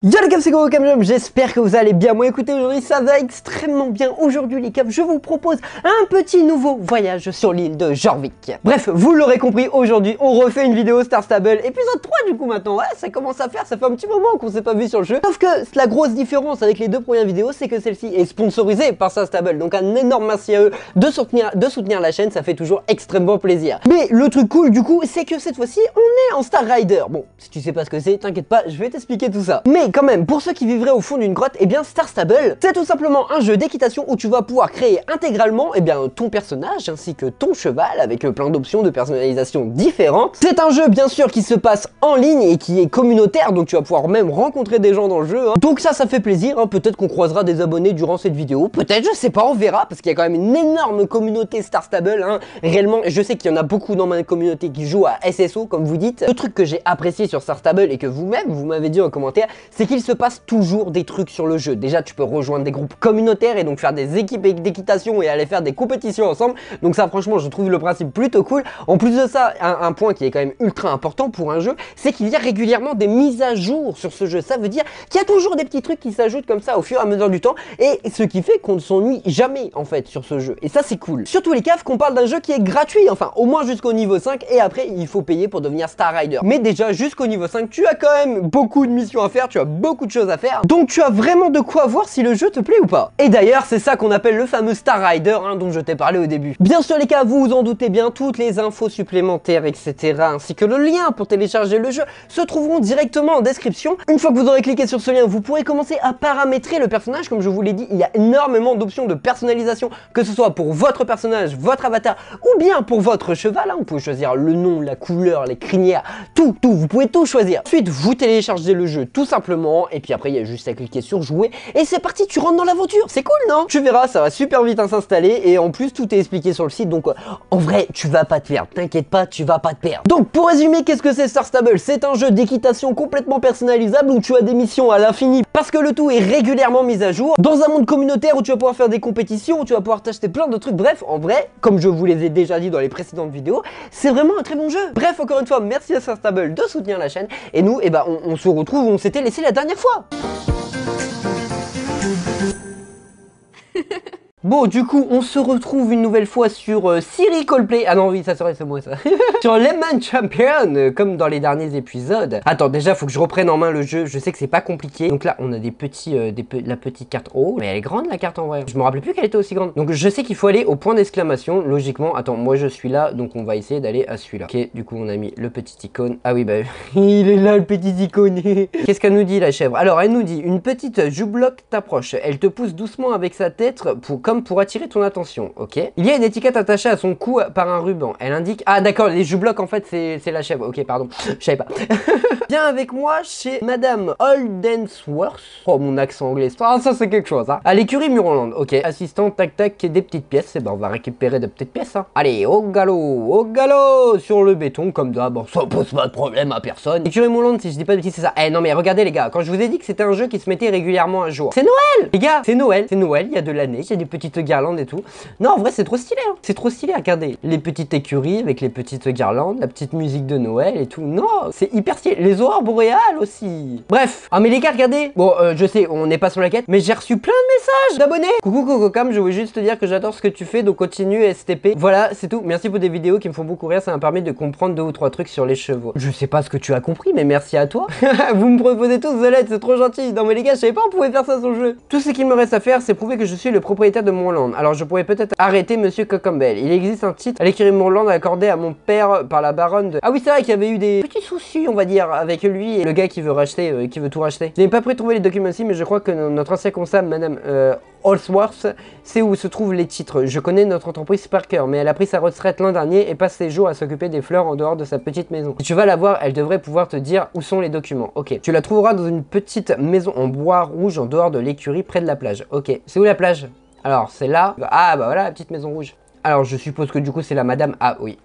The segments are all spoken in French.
Yo les caves, c'est Gogo Camjob, j'espère que vous allez bien. Moi écoutez, aujourd'hui ça va extrêmement bien. Aujourd'hui les caves, je vous propose un petit nouveau voyage sur l'île de Jorvik. Bref, vous l'aurez compris, aujourd'hui on refait une vidéo Star Stable, épisode 3 du coup maintenant. Ouais, ça commence à faire, ça fait un petit moment qu'on s'est pas vu sur le jeu. Sauf que la grosse différence avec les deux premières vidéos, c'est que celle-ci est sponsorisée par Star Stable. Donc un énorme merci à eux de soutenir la chaîne, ça fait toujours extrêmement plaisir. Mais le truc cool du coup, c'est que cette fois-ci on est en Star Rider. Bon, si tu sais pas ce que c'est, t'inquiète pas, je vais t'expliquer tout ça. Mais quand même, pour ceux qui vivraient au fond d'une grotte, eh bien Star Stable, c'est tout simplement un jeu d'équitation où tu vas pouvoir créer intégralement ton personnage ainsi que ton cheval avec plein d'options de personnalisation différentes. C'est un jeu bien sûr qui se passe en ligne et qui est communautaire, donc tu vas pouvoir même rencontrer des gens dans le jeu. Donc ça fait plaisir, peut-être qu'on croisera des abonnés durant cette vidéo, peut-être, je sais pas, on verra, parce qu'il y a quand même une énorme communauté Star Stable, réellement, je sais qu'il y en a beaucoup dans ma communauté qui jouent à SSO, comme vous dites. Le truc que j'ai apprécié sur Star Stable et que vous-même, vous m'avez dit en commentaire, c'est qu'il se passe toujours des trucs sur le jeu. Déjà, tu peux rejoindre des groupes communautaires et donc faire des équipes d'équitation et aller faire des compétitions ensemble. Donc ça, franchement, je trouve le principe plutôt cool. En plus de ça, un point qui est quand même ultra important pour un jeu, c'est qu'il y a régulièrement des mises à jour sur ce jeu. Ça veut dire qu'il y a toujours des petits trucs qui s'ajoutent comme ça au fur et à mesure du temps, et ce qui fait qu'on ne s'ennuie jamais en fait sur ce jeu. Et ça, c'est cool. Surtout les caves qu'on parle d'un jeu qui est gratuit, enfin au moins jusqu'au niveau 5, et après il faut payer pour devenir Star Rider. Mais déjà jusqu'au niveau 5, tu as quand même beaucoup de missions à faire, tu as beaucoup de choses à faire, donc tu as vraiment de quoi voir si le jeu te plaît ou pas. Et d'ailleurs, c'est ça qu'on appelle le fameux Star Rider dont je t'ai parlé au début. Bien sûr les gars, vous vous en doutez bien, toutes les infos supplémentaires, etc., ainsi que le lien pour télécharger le jeu se trouveront directement en description. Une fois que vous aurez cliqué sur ce lien, vous pourrez commencer à paramétrer le personnage. Comme je vous l'ai dit, il y a énormément d'options de personnalisation, que ce soit pour votre personnage, votre avatar, ou bien pour votre cheval. Vous pouvez choisir le nom, la couleur, les crinières, tout, vous pouvez tout choisir. Ensuite, vous téléchargez le jeu tout simplement, et puis après, il y a juste à cliquer sur jouer, et c'est parti, tu rentres dans l'aventure. C'est cool, non? Tu verras, ça va super vite à s'installer, et en plus, tout est expliqué sur le site, donc en vrai, tu vas pas te perdre. T'inquiète pas, tu vas pas te perdre. Donc, pour résumer, qu'est-ce que c'est Star Stable? C'est un jeu d'équitation complètement personnalisable où tu as des missions à l'infini, parce que le tout est régulièrement mis à jour, dans un monde communautaire où tu vas pouvoir faire des compétitions, où tu vas pouvoir t'acheter plein de trucs. Bref, en vrai, comme je vous les ai déjà dit dans les précédentes vidéos, c'est vraiment un très bon jeu. Bref, encore une fois, merci à Star Stable de soutenir la chaîne, et nous, on se retrouve où on s'était laissé la dernière fois. Bon, du coup, on se retrouve une nouvelle fois sur Siri Coldplay. Ah non, oui, ça serait ce mot, ça. Sur Lemon Champion, comme dans les derniers épisodes. Attends, déjà, faut que je reprenne en main le jeu. Je sais que c'est pas compliqué. Donc là, on a des petits, la petite carte. Oh, mais elle est grande, la carte, en vrai. Je me rappelais plus qu'elle était aussi grande. Donc, je sais qu'il faut aller au point d'exclamation, logiquement. Attends, moi, je suis là, donc on va essayer d'aller à celui-là. Ok, du coup, on a mis le petit icône. Ah oui, bah, il est là, le petit icône. Qu'est-ce qu'elle nous dit, la chèvre? Alors, elle nous dit, une petite joue-bloc t'approche. Elle te pousse doucement avec sa tête pour attirer ton attention, ok. Il y a une étiquette attachée à son cou par un ruban. Elle indique... Ah d'accord, les joues-blocs en fait c'est la chèvre. Ok, pardon, je savais pas. Viens avec moi chez Madame Oldensworth. Oh, mon accent anglais. Ah, ça c'est quelque chose, à l'écurie Murland, ok. Assistant, tac tac, des petites pièces. Et ben on va récupérer des petites pièces, Allez, au galop, sur le béton, comme d'hab. Bon, ça pose pas de problème à personne. L'écurie Murland, si je dis pas de bêtises, c'est ça. Eh non mais regardez les gars, quand je vous ai dit que c'était un jeu qui se mettait régulièrement à jour. C'est Noël les gars, c'est Noël, il y a de la neige, il y a des petites guirlandes et tout. Non, en vrai, c'est trop stylé, C'est trop stylé, regardez. Les petites écuries avec les petites guirlandes, la petite musique de Noël et tout. Non, c'est hyper stylé. Les aurores boréales aussi. Bref. Ah, mais les gars, regardez. Bon, je sais, on n'est pas sur la quête, mais j'ai reçu plein de messages d'abonnés. Coucou, Cococam, je voulais juste te dire que j'adore ce que tu fais, donc continue STP. Voilà, c'est tout. Merci pour des vidéos qui me font beaucoup rire. Ça m'a permis de comprendre 2 ou 3 trucs sur les chevaux. Je sais pas ce que tu as compris, mais merci à toi. Vous me proposez tous de l'aide, c'est trop gentil. Non, mais les gars, je savais pas on pouvait faire ça sur le jeu. Tout ce qu'il me reste à faire, c'est prouver que je suis le propriétaire de mon land. Alors je pourrais peut-être arrêter Monsieur Cocambel. Il existe un titre à l'écurie Moorland accordé à mon père par la baronne de... Ah oui, c'est vrai qu'il y avait eu des petits soucis, on va dire, avec lui et le gars qui veut racheter, qui veut tout racheter. Je n'ai pas trouver les documents ici, mais je crois que notre ancien comptable, Madame Holsworth, sait où se trouvent les titres. Je connais notre entreprise par cœur, mais elle a pris sa retraite l'an dernier et passe ses jours à s'occuper des fleurs en dehors de sa petite maison. Si tu vas la voir, elle devrait pouvoir te dire où sont les documents. Ok. Tu la trouveras dans une petite maison en bois rouge en dehors de l'écurie près de la plage. Ok. C'est où la plage? Alors, c'est là. Ah, bah voilà, la petite maison rouge. Alors, je suppose que du coup, c'est la madame... Ah, oui.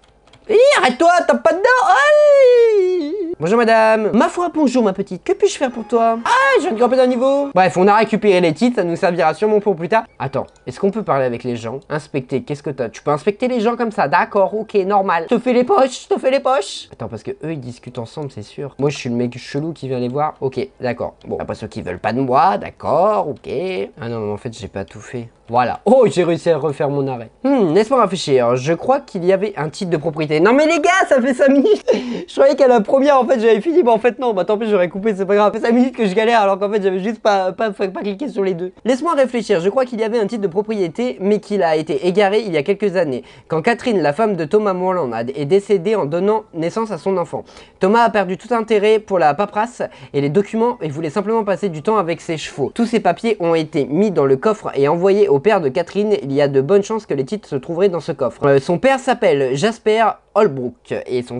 Arrête-toi, t'as pas dedans. Aïe. Bonjour madame. Ma foi, bonjour ma petite. Que puis-je faire pour toi? Ah, je viens de grimper d'un niveau. Bref, on a récupéré les titres, ça nous servira sûrement pour plus tard. Attends, est-ce qu'on peut parler avec les gens? Inspecter, qu'est-ce que t'as? Tu peux inspecter les gens comme ça, d'accord, ok, normal. Je te fais les poches, je te fais les poches. Attends, parce que eux, ils discutent ensemble, c'est sûr. Moi, je suis le mec chelou qui vient les voir. Ok, d'accord. Bon, après ceux qui veulent pas de moi, d'accord, ok. Ah non, mais en fait, j'ai pas tout fait. Voilà. Oh, j'ai réussi à refaire mon arrêt. Laisse-moi réfléchir. Je crois qu'il y avait un titre de propriété. Non mais les gars, ça fait 5 minutes. Je croyais qu'à la première, en fait, j'avais fini. Mais en fait, non. Bah tant pis, j'aurais coupé, c'est pas grave. Ça fait 5 minutes que je galère alors qu'en fait, j'avais juste pas cliqué sur les deux. Laisse-moi réfléchir. Je crois qu'il y avait un titre de propriété, mais qu'il a été égaré il y a quelques années. Quand Catherine, la femme de Thomas Morland, est décédée en donnant naissance à son enfant. Thomas a perdu tout intérêt pour la paperasse et les documents et voulait simplement passer du temps avec ses chevaux. Tous ces papiers ont été mis dans le coffre et envoyés au père de Catherine. Il y a de bonnes chances que les titres se trouveraient dans ce coffre. Son père s'appelle Jasper Holbrook et son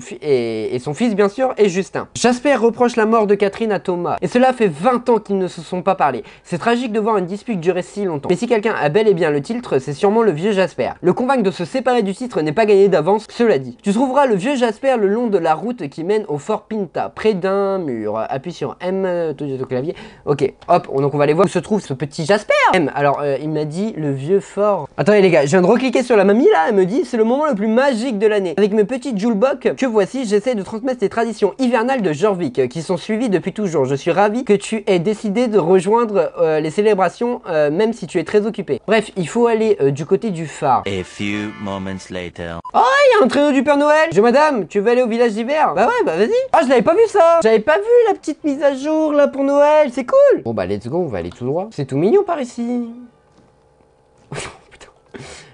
fils bien sûr est Justin. Jasper reproche la mort de Catherine à Thomas et cela fait 20 ans qu'ils ne se sont pas parlé. C'est tragique de voir une dispute durer si longtemps. Mais si quelqu'un a bel et bien le titre, c'est sûrement le vieux Jasper. Le convaincre de se séparer du titre n'est pas gagné d'avance, cela dit. Tu trouveras le vieux Jasper le long de la route qui mène au fort Pinta, près d'un mur. Appuie sur M tout au clavier. Ok, hop, donc on va aller voir où se trouve ce petit Jasper. M, alors il m'a dit le vieux fort. Attendez les gars, je viens de recliquer sur la mamie là, elle me dit c'est le moment le plus magique de l'année. Avec mes petites Julebok que voici, j'essaie de transmettre les traditions hivernales de Jorvik qui sont suivies depuis toujours. Je suis ravi que tu aies décidé de rejoindre les célébrations même si tu es très occupé. Bref, il faut aller du côté du phare. A few moments later. Oh, il y a un traîneau du Père Noël. Madame, tu veux aller au village d'hiver? Bah ouais, bah vas-y. Ah, je l'avais pas vu ça. J'avais pas vu la petite mise à jour là pour Noël, c'est cool. Bon bah let's go, on va aller tout droit. C'est tout mignon par ici.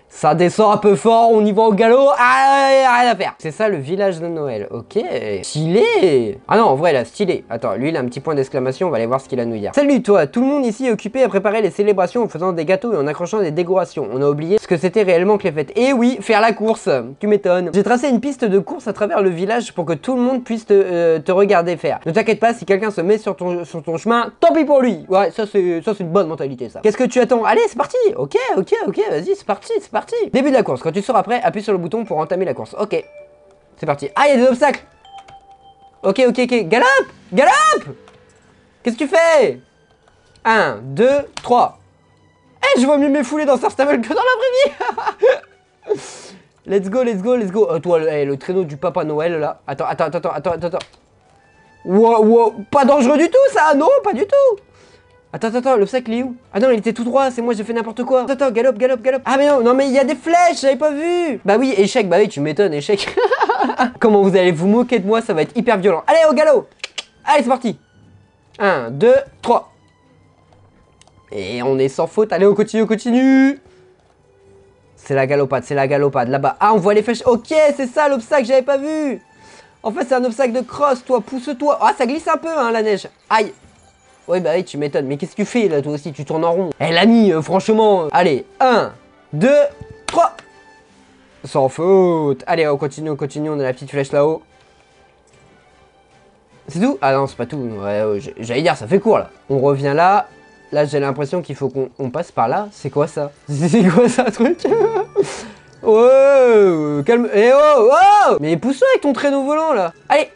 Ça descend un peu fort, on y va au galop, rien à faire. C'est ça le village de Noël, ok. Stylé. Ah non, en vrai là, stylé. Attends, lui il a un petit point d'exclamation, on va aller voir ce qu'il a à nous dire. Salut toi, tout le monde ici est occupé à préparer les célébrations en faisant des gâteaux et en accrochant des décorations. On a oublié ce que c'était réellement que les fêtes. Et oui, faire la course, tu m'étonnes. J'ai tracé une piste de course à travers le village pour que tout le monde puisse te regarder faire. Ne t'inquiète pas, si quelqu'un se met sur ton chemin, tant pis pour lui. Ouais, ça c'est une bonne mentalité ça. Qu'est-ce que tu attends? Allez, c'est parti. Ok, vas-y, c'est parti. Début de la course, quand tu seras prêt, appuie sur le bouton pour entamer la course. Ok, c'est parti. Ah, il y a des obstacles. Ok, galope. Qu'est-ce que tu fais? 1, 2, 3. Eh, je vois mieux m'effouler dans Star Stable que dans la vraie vie. Let's go. Toi, le traîneau du Papa Noël, là. Attends. Wow, pas dangereux du tout, ça. Non, pas du tout. Attends, l'obstacle il est où? Ah non, il était tout droit, c'est moi, j'ai fait n'importe quoi. Attends, galope. Ah mais non, mais il y a des flèches, j'avais pas vu. Bah oui, échec, bah oui, tu m'étonnes, échec. Comment vous allez vous moquer de moi, ça va être hyper violent. Allez, au galop. Allez, c'est parti. 1, 2, 3. Et on est sans faute, allez, on continue. C'est la galopade, là-bas. Ah, on voit les flèches, ok, c'est ça l'obstacle, j'avais pas vu. En fait, c'est un obstacle de cross, toi, pousse-toi. Ah, ça glisse un peu, hein, la neige. Aïe. Oui, bah oui, tu m'étonnes. Mais qu'est-ce que tu fais là, toi aussi? Tu tournes en rond. Eh, l'ami, franchement. Allez, 1, 2, 3. Sans faute. Allez, on continue. On a la petite flèche là-haut. C'est tout? Ah non, c'est pas tout. Ouais, j'allais dire, ça fait court là. On revient là. Là, j'ai l'impression qu'il faut qu'on passe par là. C'est quoi ça? C'est quoi ça, truc? Oh, calme. Eh oh. Mais pousse-toi avec ton traîneau volant là. Allez,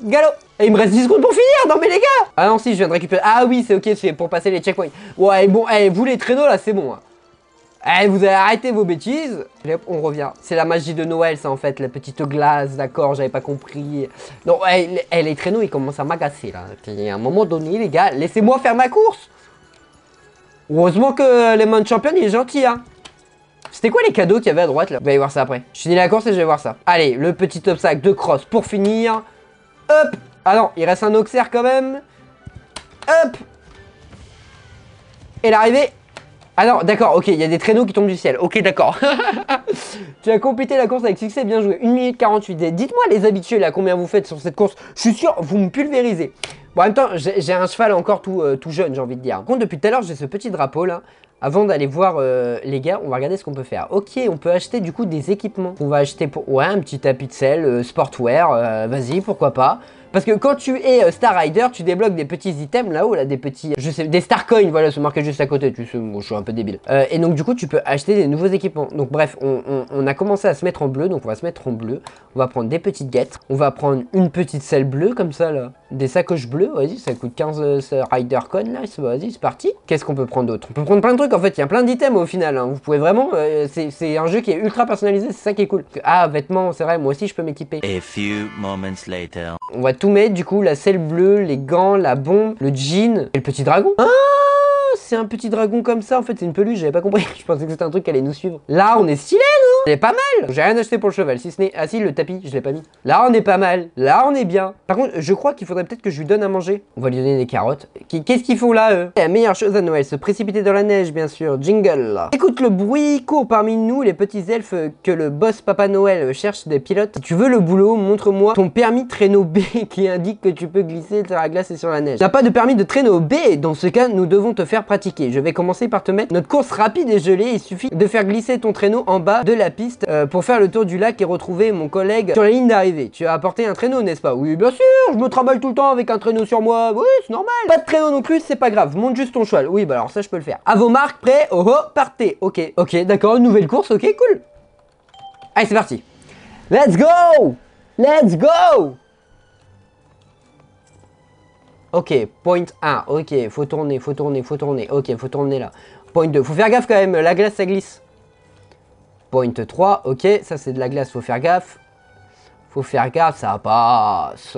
galop. Et il me reste 10 secondes pour finir, non mais les gars. Ah non si, je viens de récupérer. Ah oui, c'est ok, c'est pour passer les checkpoints. Ouais, bon, vous les traîneaux là, c'est bon. Hein. Vous avez arrêté vos bêtises. Et hop, on revient. C'est la magie de Noël, ça en fait, la petite glace, d'accord, j'avais pas compris. Non, les traîneaux, ils commencent à m'agacer là. Puis à un moment donné, les gars, laissez-moi faire ma course. Heureusement que les Man Champion, il est gentil, hein. C'était quoi les cadeaux qu'il y avait à droite là? Vous allez voir ça après. Je finis la course et je vais voir ça. Allez, le petit obstacle de cross pour finir. Hop. Ah non, il reste un auxerre quand même. Hop. Et l'arrivée. Ah non, d'accord, ok, il y a des traîneaux qui tombent du ciel. Ok, d'accord. Tu as complété la course avec succès, bien joué. 1 minute 48. Dites-moi les habitués là, combien vous faites sur cette course. Je suis sûr, vous me pulvérisez. Bon, en même temps, j'ai un cheval encore tout jeune, j'ai envie de dire. Par contre, depuis tout à l'heure, j'ai ce petit drapeau là. Avant d'aller voir les gars, on va regarder ce qu'on peut faire. Ok, on peut acheter du coup des équipements. On va acheter pour... Ouais, un petit tapis de selle, sportwear, vas-y, pourquoi pas. Parce que quand tu es Star Rider, tu débloques des petits items là-haut, là, des petits, je sais, des Star Coins, voilà, c'est marqué juste à côté, tu sais, moi je suis un peu débile. Et donc du coup, tu peux acheter des nouveaux équipements. Donc bref, on a commencé à se mettre en bleu, donc on va se mettre en bleu. On va prendre des petites guettes, on va prendre une petite selle bleue comme ça là, des sacoches bleues, vas-y, ça coûte 15 Rider Coin là, vas-y, c'est parti. Qu'est-ce qu'on peut prendre d'autre? On peut prendre plein de trucs en fait, il y a plein d'items au final, hein. Vous pouvez vraiment, c'est un jeu qui est ultra personnalisé, c'est ça qui est cool. Ah, vêtements, c'est vrai, moi aussi je peux m'équiper. A few moments later. On va tout mettre du coup, la selle bleue, les gants, la bombe, le jean et le petit dragon. Ah, c'est un petit dragon comme ça, en fait c'est une peluche, j'avais pas compris. Je pensais que c'était un truc qui allait nous suivre. Là on est stylé, non? C'est pas mal. J'ai rien acheté pour le cheval, si ce n'est... Ah si, le tapis, je l'ai pas mis. Là on est pas mal, là on est bien. Par contre, je crois qu'il faudrait peut-être que je lui donne à manger. On va lui donner des carottes. Qu'est-ce qu'ils font là, eux? La meilleure chose à Noël, se précipiter dans la neige, bien sûr. Jingle. Écoute le bruit, cours parmi nous, les petits elfes que le boss Papa Noël cherche des pilotes. Si tu veux le boulot, montre-moi ton permis traîneau B qui indique que tu peux glisser sur la glace et sur la neige. Tu n'as pas de permis de traîneau B, dans ce cas, nous devons te faire pratiquer. Je vais commencer par te mettre notre course rapide et gelée. Il suffit de faire glisser ton traîneau en bas de la piste pour faire le tour du lac et retrouver mon collègue sur la ligne d'arrivée. Tu as apporté un traîneau, n'est-ce pas? Oui, bien sûr, je me trimballe tout le temps avec un traîneau sur moi. Oui, c'est normal. Pas de traîneau non plus, c'est pas grave. Monte juste ton cheval. Oui, bah alors ça, je peux le faire. À vos marques, prêts, oh oh, partez. Ok, d'accord, une nouvelle course, ok, cool. Allez, c'est parti. Let's go! Let's go! Ok, point 1, ok, faut tourner, ok, faut tourner là. Point 2, faut faire gaffe quand même, la glace ça glisse. Point 3, ok, ça c'est de la glace, faut faire gaffe. Faut faire gaffe, ça passe.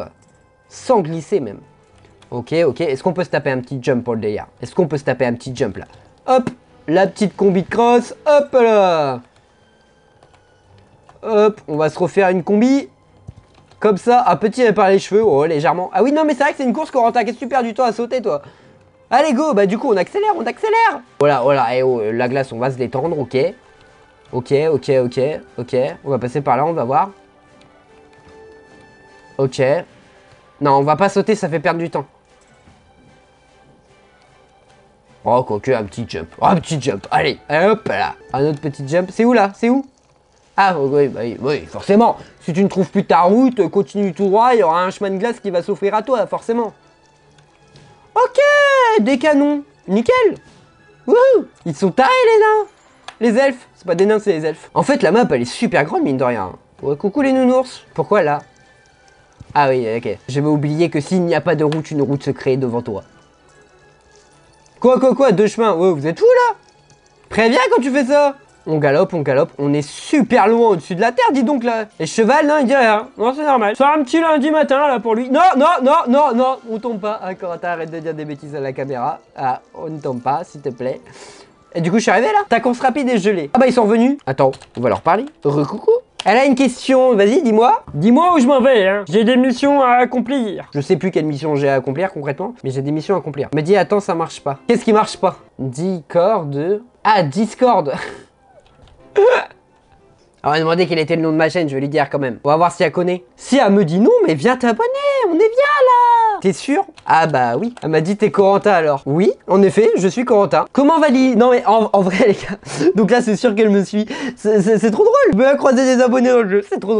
Sans glisser même. Ok, est-ce qu'on peut se taper un petit jump pour le délire? Est-ce qu'on peut se taper un petit jump là? Hop, la petite combi de cross, hop là. Hop, on va se refaire une combi. Comme ça, un petit par les cheveux, oh légèrement. Ah oui, non mais c'est vrai que c'est une course, Corentin, qu'est-ce que tu perds du temps à sauter toi? Allez go, bah du coup on accélère. Voilà, et oh, la glace on va se détendre, ok. Ok, on va passer par là, on va voir. Ok. Non, on va pas sauter, ça fait perdre du temps. Oh, quoique, un petit jump. Oh, un petit jump, allez, hop là. Un autre petit jump, c'est où là? C'est où? Ah oui, bah oui, forcément. Si tu ne trouves plus ta route, continue tout droit, il y aura un chemin de glace qui va s'offrir à toi, forcément. Ok, des canons, nickel. Wouhou, ils sont tarés les nains. Les elfes, c'est pas des nains, c'est les elfes. En fait, la map, elle est super grande, mine de rien. Ouais, coucou les nounours. Pourquoi là? Ah oui, ok. J'avais oublié que s'il n'y a pas de route, une route se crée devant toi. Quoi, deux chemins. Ouais, vous êtes où là? Préviens quand tu fais ça. On galope, on est super loin au-dessus de la terre, dis donc là. Et cheval, non, il dit rien. Non, c'est normal. C'est un petit lundi matin là pour lui. Non, on tombe pas. Ah, Corentin, arrête de dire des bêtises à la caméra. Ah, on ne tombe pas, s'il te plaît. Et du coup, je suis arrivé là. Ta course rapide est gelée. Ah bah, ils sont revenus. Attends, on va leur parler. Recoucou. Elle a une question, vas-y, dis-moi. Dis-moi où je m'en vais, hein. J'ai des missions à accomplir. Je sais plus quelle mission j'ai à accomplir concrètement, mais j'ai des missions à accomplir. Mais dis, attends, ça marche pas. Qu'est-ce qui marche pas? Discord. Ah, Discord. Alors, elle m'a demandé quel était le nom de ma chaîne, je vais lui dire quand même. On va voir si elle connaît. Si elle me dit non, mais viens t'abonner, on est bien là. T'es sûr? Ah bah oui. Elle m'a dit t'es Corentin alors. Oui, en effet, je suis Corentin. Comment va l'île? Non mais en vrai les gars, donc là c'est sûr qu'elle me suit. C'est trop drôle. Je veux croiser des abonnés dans le jeu, c'est trop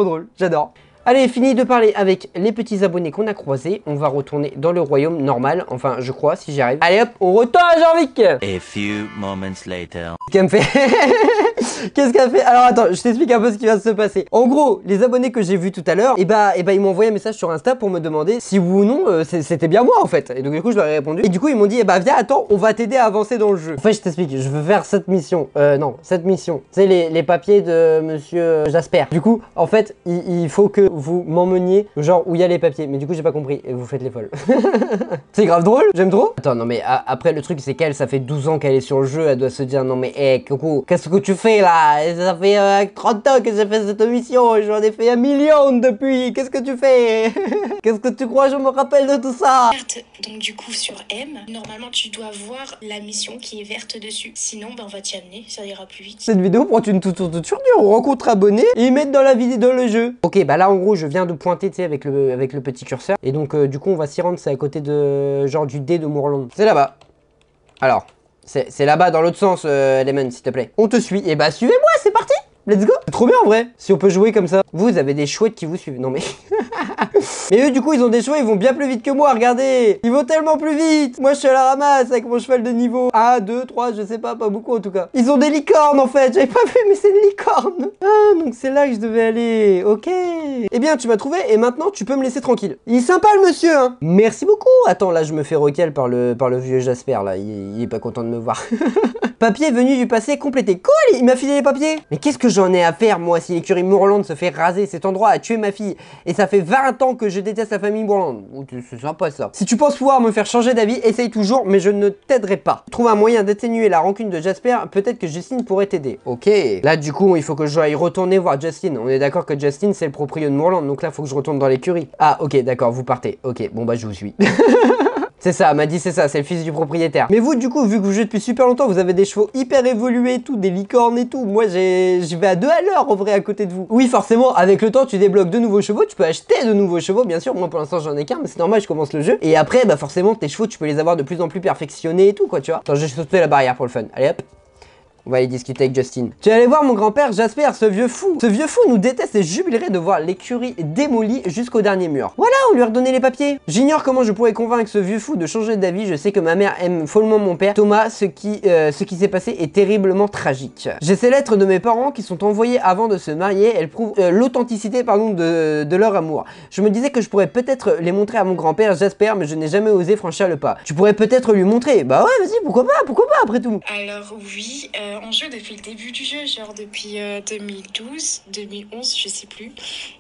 drôle, j'adore. Allez, fini de parler avec les petits abonnés qu'on a croisés. On va retourner dans le royaume normal. Enfin, je crois, si j'y arrive. Allez hop, on retourne à Jorvik. A few moments later. Qu'est-ce qu'elle me fait? Qu'est-ce qu'elle fait? Alors attends, je t'explique un peu ce qui va se passer. En gros, les abonnés que j'ai vus tout à l'heure, et bah ils m'ont envoyé un message sur Insta pour me demander si oui ou non c'était bien moi en fait. Et donc du coup je leur ai répondu. Et du coup ils m'ont dit viens, attends, on va t'aider à avancer dans le jeu. En fait je t'explique, je veux faire cette mission. Non, cette mission. C'est les papiers de monsieur Jasper. Du coup, en fait, il faut que vous m'emmeniez genre où il y a les papiers. Mais du coup j'ai pas compris et vous faites les folles. C'est grave drôle, j'aime trop. Attends, non mais après le truc c'est qu'elle, ça fait 12 ans qu'elle est sur le jeu, elle doit se dire non mais hé, coucou, qu'est-ce que tu fais là? Ça fait 30 ans que j'ai fait cette mission, j'en ai fait 1 million depuis, qu'est-ce que tu fais? Qu'est-ce que tu crois, je me rappelle de tout ça? Donc du coup sur M, normalement tu dois voir la mission qui est verte dessus. Sinon on va t'y amener, ça ira plus vite. Cette vidéo prend une toute sur on rencontre abonnés et ils mettent dans la vidéo dans le jeu. Ok, bah là en gros je viens de pointer tu sais avec le petit curseur. Et donc du coup on va s'y rendre, c'est à côté de genre du dé de Mourlon. C'est là-bas. Alors, c'est là-bas dans l'autre sens, Lemon, s'il te plaît. On te suit. Et bah suivez-moi, c'est parti. Let's go. C'est trop bien en vrai, si on peut jouer comme ça. Vous avez des chouettes qui vous suivent. Non mais... Mais eux du coup ils ont des chevaux, ils vont bien plus vite que moi, regardez. Ils vont tellement plus vite. Moi je suis à la ramasse avec mon cheval de niveau 1, 2, 3, je sais pas beaucoup en tout cas. Ils ont des licornes en fait, j'avais pas vu mais c'est une licorne. Ah donc c'est là que je devais aller, ok. Eh bien tu m'as trouvé et maintenant tu peux me laisser tranquille. Il est sympa le monsieur hein. Merci beaucoup. Attends là je me fais recal par le vieux Jasper là, il est pas content de me voir. Papier venu du passé complété. Quoi? Il m'a filé les papiers? Mais qu'est-ce que j'en ai à faire moi si l'écurie Moorland se fait raser? Cet endroit a tué ma fille. Et ça fait 20 ans que je déteste la famille Moorland. Oh, c'est sympa ça. Si tu penses pouvoir me faire changer d'avis, essaye toujours, mais je ne t'aiderai pas. Trouve un moyen d'atténuer la rancune de Jasper, peut-être que Justine pourrait t'aider. Ok. Là du coup, il faut que je aille retourner voir Justine. On est d'accord que Justine c'est le proprio de Moorland, donc là il faut que je retourne dans l'écurie. Ah ok, d'accord, vous partez. Ok, bon bah je vous suis. C'est ça, elle m'a dit c'est ça, c'est le fils du propriétaire. Mais vous, du coup, vu que vous jouez depuis super longtemps, vous avez des chevaux hyper évolués et tout, des licornes et tout. Moi, je vais à 2 à l'heure en vrai à côté de vous. Oui, forcément, avec le temps, tu débloques de nouveaux chevaux, tu peux acheter de nouveaux chevaux, bien sûr. Moi, pour l'instant, j'en ai qu'un, mais c'est normal, je commence le jeu. Et après, bah forcément, tes chevaux, tu peux les avoir de plus en plus perfectionnés et tout, quoi, tu vois. Attends, je vais sauter la barrière pour le fun. Allez hop. On va aller discuter avec Justine. Tu es allé voir mon grand-père Jasper, ce vieux fou. Ce vieux fou nous déteste et jubilerait de voir l'écurie démolie jusqu'au dernier mur. Voilà, on lui a redonné les papiers. J'ignore comment je pourrais convaincre ce vieux fou de changer d'avis. Je sais que ma mère aime follement mon père. Thomas, ce qui s'est passé est terriblement tragique. J'ai ces lettres de mes parents qui sont envoyées avant de se marier. Elles prouvent l'authenticité de leur amour. Je me disais que je pourrais peut-être les montrer à mon grand-père Jasper, mais je n'ai jamais osé franchir le pas. Tu pourrais peut-être lui montrer. Bah ouais, vas-y, pourquoi pas après tout. Alors oui, en jeu depuis le début du jeu, genre depuis 2012, 2011, je sais plus. Et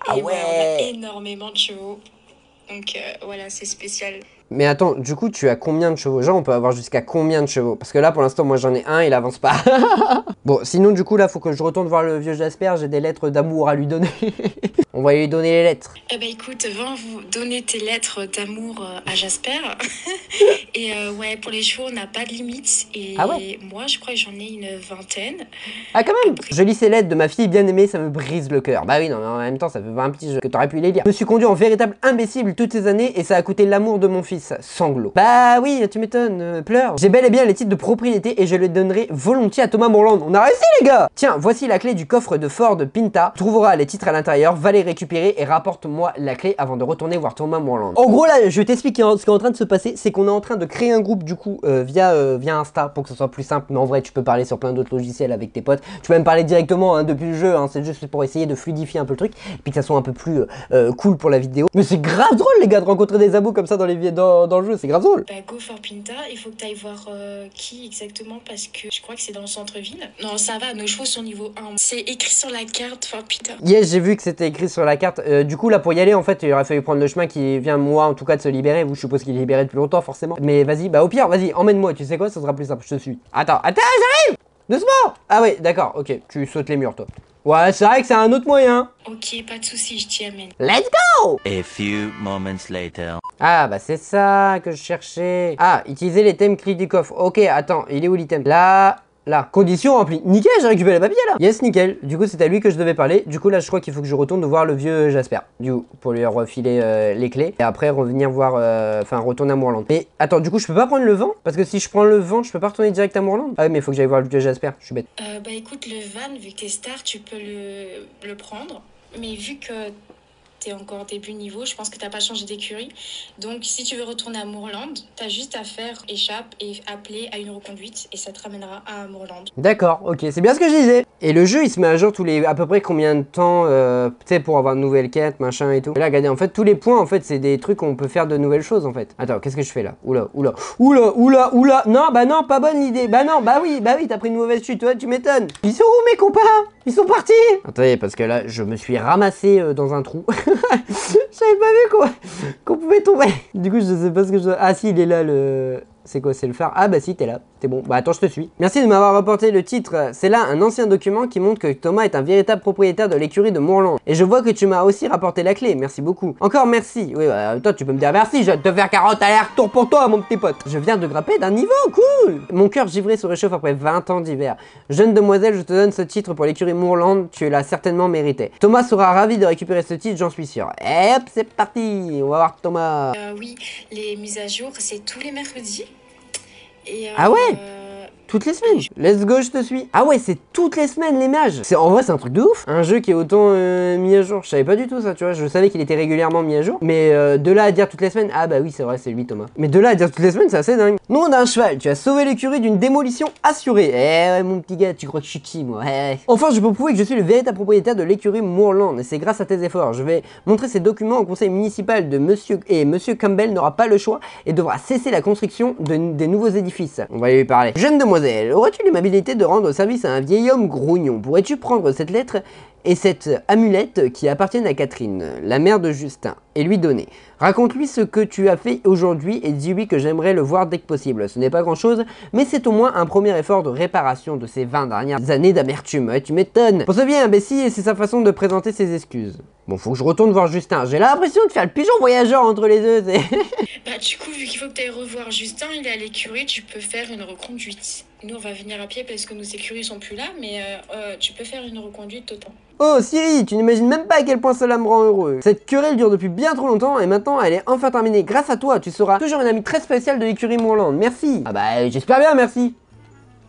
Ah ouais. on a énormément de chevaux. Donc voilà, c'est spécial. Mais attends, du coup, tu as combien de chevaux? Genre, on peut avoir jusqu'à combien de chevaux? Parce que là, pour l'instant, moi, j'en ai un, il avance pas. Bon, sinon, du coup, là, faut que je retourne voir le vieux Jasper. J'ai des lettres d'amour à lui donner. On va lui donner les lettres. Eh ben écoute, va vous donner tes lettres d'amour à Jasper. Et ouais, pour les chevaux, on n'a pas de limite. Et Ah ouais. moi, je crois que j'en ai une vingtaine. Ah quand même. Je lis ces lettres de ma fille bien aimée, ça me brise le cœur. Bah oui, non, mais en même temps, ça fait 20 petits jeux que t'aurais pu les lire. Je me suis conduit en véritable imbécile toutes ces années et ça a coûté l'amour de mon fils. Sanglot. Bah oui, tu m'étonnes, pleure. J'ai bel et bien les titres de propriété et je les donnerai volontiers à Thomas Moorland. On a réussi les gars. Tiens, voici la clé du coffre de Ford Pinta. Tu trouveras les titres à l'intérieur, va les récupérer et rapporte-moi la clé avant de retourner voir Thomas Moorland. En gros là, je vais t'expliquer ce qui est en train de se passer, c'est qu'on est en train de créer un groupe du coup via Insta pour que ce soit plus simple, mais en vrai tu peux parler sur plein d'autres logiciels avec tes potes. Tu peux même parler directement hein, depuis le jeu, hein, c'est juste pour essayer de fluidifier un peu le truc et puis que ça soit un peu plus cool pour la vidéo. Mais c'est grave drôle les gars de rencontrer des abos comme ça dans le jeu, c'est grave drôle. Bah go for Pinta, il faut que tu ailles voir qui exactement parce que je crois que c'est dans le centre-ville. Non ça va, nos chevaux sont niveau 1. C'est écrit sur la carte for Pinta. Yes, j'ai vu que c'était écrit sur la carte. Du coup là pour y aller en fait il aurait fallu prendre le chemin qui vient moi en tout cas de se libérer. Vous je suppose qu'il est libéré depuis longtemps forcément. Mais vas-y, bah au pire vas-y emmène-moi, tu sais quoi, ça sera plus simple, je te suis. Attends, j'arrive. Doucement. Ah ouais d'accord, ok, tu sautes les murs toi. Ouais c'est vrai que c'est un autre moyen. Ok, pas de soucis, je t'y amène. Let's go. A few moments later. Ah bah c'est ça que je cherchais. Ah, utiliser les thèmes clés du coffre. Ok, attends, il est où l'item? Là. Condition remplie. Nickel, j'ai récupéré les papiers là. Yes, nickel. Du coup, c'est à lui que je devais parler. Du coup, là, je crois qu'il faut que je retourne voir le vieux Jasper. Du coup, pour lui refiler les clés. Et après, revenir voir... Enfin, retourner à Moorland. Mais attends, du coup, je peux pas prendre le vent? Parce que si je prends le vent, je peux pas retourner direct à Moorland? Ah oui, mais il faut que j'aille voir le vieux Jasper. Je suis bête. Bah écoute, le van, vu que t'es star, tu peux le prendre. Mais vu que t'es encore début niveau, je pense que t'as pas changé d'écurie. Donc si tu veux retourner à Moorland, t'as juste à faire échappe et appeler à une reconduite et ça te ramènera à Moorland. D'accord, ok, c'est bien ce que je disais. Et le jeu il se met à jour tous les à peu près combien de temps tu sais pour avoir de nouvelles quêtes, machin et tout. Et là regardez, en fait tous les points en fait c'est des trucs qu'on peut faire de nouvelles choses en fait. Attends, qu'est-ce que je fais là? Oula. Non, bah non, pas bonne idée. Bah non, bah oui, t'as pris une mauvaise chute, toi tu m'étonnes. Ils sont où mes compas? Ils sont partis. Attendez, parce que là je me suis ramassé dans un trou. J'avais pas vu qu'on pouvait tomber. Du coup, je sais pas ce que je dois... Ah si, il est là le... C'est quoi, c'est le phare? Ah bah si, t'es là, t'es bon. Bah attends, je te suis. Merci de m'avoir rapporté le titre. C'est là un ancien document qui montre que Thomas est un véritable propriétaire de l'écurie de Moorland. Et je vois que tu m'as aussi rapporté la clé, merci beaucoup. Encore merci. Oui, bah, toi tu peux me dire merci, je vais te faire 40 allers-retours pour toi, mon petit pote. Je viens de grimper d'un niveau, cool. Mon cœur givré se réchauffe après 20 ans d'hiver. Jeune demoiselle, je te donne ce titre pour l'écurie Moorland, tu l'as certainement mérité. Thomas sera ravi de récupérer ce titre, j'en suis sûr. Et hop, c'est parti, on va voir Thomas. Oui, les mises à jour, c'est tous les mercredis. Et, Ah ouais? Toutes les semaines. Let's go, je te suis. Ah ouais, c'est toutes les semaines les mages. En vrai, c'est un truc de ouf. Un jeu qui est autant mis à jour. Je savais pas du tout ça, tu vois. Je savais qu'il était régulièrement mis à jour. Mais de là à dire toutes les semaines, ah bah oui, c'est vrai, c'est lui, Thomas. Mais de là à dire toutes les semaines, c'est assez dingue. Nous, on a un cheval. Tu as sauvé l'écurie d'une démolition assurée. Eh ouais, mon petit gars, tu crois que je suis qui, moi? Enfin, je peux prouver que je suis le véritable propriétaire de l'écurie Moorland. Et c'est grâce à tes efforts. Je vais montrer ces documents au conseil municipal de monsieur. Et monsieur Campbell n'aura pas le choix et devra cesser la construction des nouveaux édifices. On va lui parler. Jeune demoiselle, aurais-tu l'amabilité de rendre service à un vieil homme grognon? Pourrais-tu prendre cette lettre et cette amulette qui appartiennent à Catherine, la mère de Justin, et lui donner? Raconte-lui ce que tu as fait aujourd'hui et dis-lui que j'aimerais le voir dès que possible. Ce n'est pas grand-chose, mais c'est au moins un premier effort de réparation de ces 20 dernières années d'amertume. Ouais, tu m'étonnes. Pour ce vieil imbécile, c'est sa façon de présenter ses excuses. Bon, faut que je retourne voir Justin. J'ai l'impression de faire le pigeon voyageur entre les deux. Bah du coup, vu qu'il faut que tu ailles revoir Justin, il est à l'écurie, tu peux faire une reconduite. Nous, on va venir à pied parce que nos écuries sont plus là, mais tu peux faire une reconduite autant. Oh Siri, tu n'imagines même pas à quel point cela me rend heureux. Cette querelle dure depuis bien trop longtemps et maintenant elle est enfin terminée. Grâce à toi, tu seras toujours une amie très spéciale de l'écurie Moorland. Merci. Ah bah j'espère bien, merci.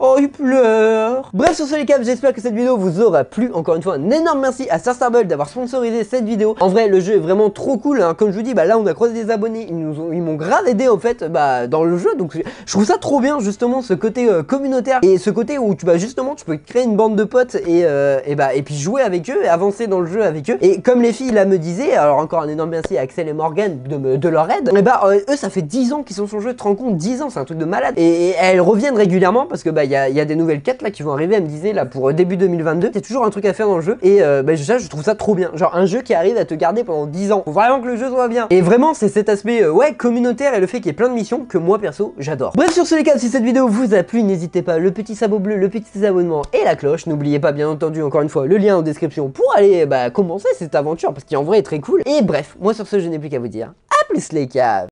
Oh, il pleure. Bref, sur ce les caps, j'espère que cette vidéo vous aura plu. Encore une fois, un énorme merci à StarStable d'avoir sponsorisé cette vidéo. En vrai, le jeu est vraiment trop cool, hein. Comme je vous dis, bah là on a croisé des abonnés, ils m'ont grave aidé en fait dans le jeu. Donc je trouve ça trop bien justement ce côté communautaire et ce côté où tu peux créer une bande de potes et puis jouer avec eux et avancer dans le jeu avec eux. Et comme les filles là me disaient, alors encore un énorme merci à Axel et Morgan de leur aide. Et eux ça fait 10 ans qu'ils sont sur le jeu, tu te rends compte, 10 ans, c'est un truc de malade. Et elles reviennent régulièrement parce que il y a des nouvelles quêtes là qui vont arriver, elle me disait là pour début 2022, c'est toujours un truc à faire dans le jeu et je trouve ça trop bien, genre un jeu qui arrive à te garder pendant 10 ans, faut vraiment que le jeu soit bien. Et vraiment c'est cet aspect ouais communautaire et le fait qu'il y ait plein de missions que moi perso j'adore. Bref, sur ce les gars, si cette vidéo vous a plu, n'hésitez pas, le petit sabot bleu, le petit abonnement et la cloche, n'oubliez pas bien entendu encore une fois le lien en description pour aller commencer cette aventure parce qu'en vrai est très cool. Et bref, moi sur ce je n'ai plus qu'à vous dire à plus les caves.